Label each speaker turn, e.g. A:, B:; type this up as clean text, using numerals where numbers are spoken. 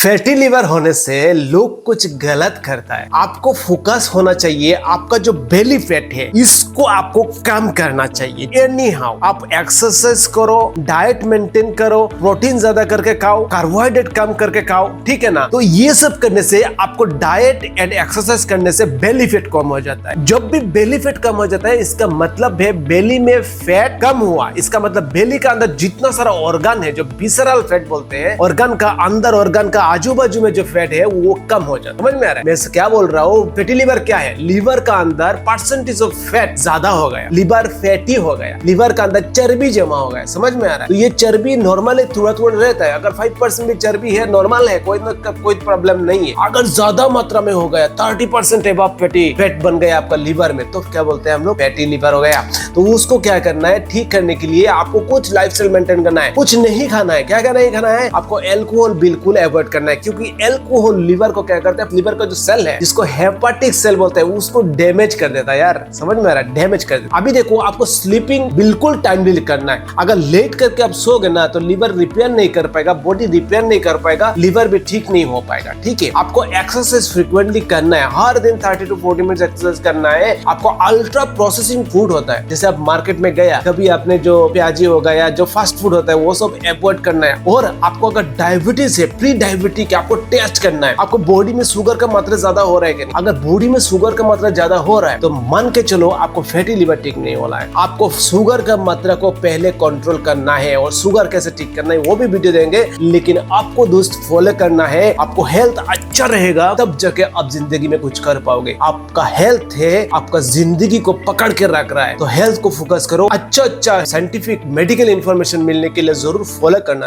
A: Fatty liver होने से लोग कुछ गलत करता है। आपको फोकस होना चाहिए, आपका जो बेली फैट है इसको आपको कम करना चाहिए। एनी हाउ आप एक्सरसाइज करो, डाइट मेंटेन करो, प्रोटीन ज्यादा करके खाओ, कार्बोहाइड्रेट कम करके खाओ, ठीक है ना। तो ये सब करने से आपको डाइट एंड एक्सरसाइज करने से बेली फैट कम हो जाता है। जब भी बेली फैट कम हो जाता है इसका मतलब है बेली में फैट कम हुआ। इसका मतलब बेली का अंदर जितना सारा ऑर्गन है, जो विसरल फैट बोलते हैं, ऑर्गन का अंदर, ऑर्गन का आजू बाजू में जो फैट है वो कम हो जाता है। समझ में आ रहा है मैं क्या बोल रहा हूँ? फैटी लिवर क्या है? लिवर का अंदर परसेंटेज ऑफ फैट ज्यादा हो गया, लिवर फैटी हो गया, लिवर का अंदर चर्बी जमा हो गया। समझ में आ रहा है? तो ये चर्बी नॉर्मली थोड़ा थोड़ा रहता है। अगर 5% भी चर्बी है नॉर्मल है, कोई प्रॉब्लम नहीं है। अगर ज्यादा मात्रा में हो गया 30% एबव फैट बन गया आपका लिवर में, तो क्या बोलते हैं हम लोग? फैटी लिवर हो गया। तो उसको क्या करना है? ठीक करने के लिए आपको कुछ लाइफस्टाइल मेंटेन करना है, कुछ नहीं खाना है। क्या नहीं खाना है? आपको अल्कोहल बिल्कुल अवॉइड करना है, क्योंकि अल्कोहल लिवर को क्या करता है? लिवर का जो सेल है जिसको हेपाटिक सेल बोलते हैं उसको डैमेज कर देता है यार। समझ में आ रहा है? डैमेज कर देता है। अभी देखो आपको स्लीपिंग बिल्कुल टाइमली करना है। अगर लेट करके आप सोगे ना तो लिवर रिपेयर नहीं कर पाएगा, बॉडी रिपेयर नहीं कर पाएगा, लिवर भी ठीक नहीं हो पाएगा। ठीक है, आपको एक्सरसाइज फ्रीक्वेंटली करना है, हर दिन 30 to 40 मिनट एक्सरसाइज करना है। आपको अल्ट्रा प्रोसेसिंग फूड होता है, जैसे आप मार्केट में गया कभी आपने जो प्याजी हो गया, जो फास्ट फूड होता है वो सब अवॉइड करना है। और आपको अगर डायबिटीज है, प्री डायबिटिक, आपको टेस्ट करना है आपको बॉडी में शुगर का मात्रा ज्यादा हो रहा है कि नहीं। अगर बॉडी में शुगर का मात्रा ज्यादा हो रहा है तो मान के चलो आपको फैटी लिवर ठीक नहीं हो रहा है। आपको शुगर का मात्रा को पहले कंट्रोल करना है, और शुगर कैसे ठीक करना है वो भी वीडियो देंगे। लेकिन आपको दोस्त फॉलो करना है, आपको हेल्थ अच्छा रहेगा तब जाके आप जिंदगी में कुछ कर पाओगे। आपका हेल्थ है, आपका जिंदगी को पकड़ के रख रहा है, तो हेल्थ को फोकस करो। अच्छा साइंटिफिक मेडिकल इंफॉर्मेशन मिलने के लिए जरूर फॉलो करना।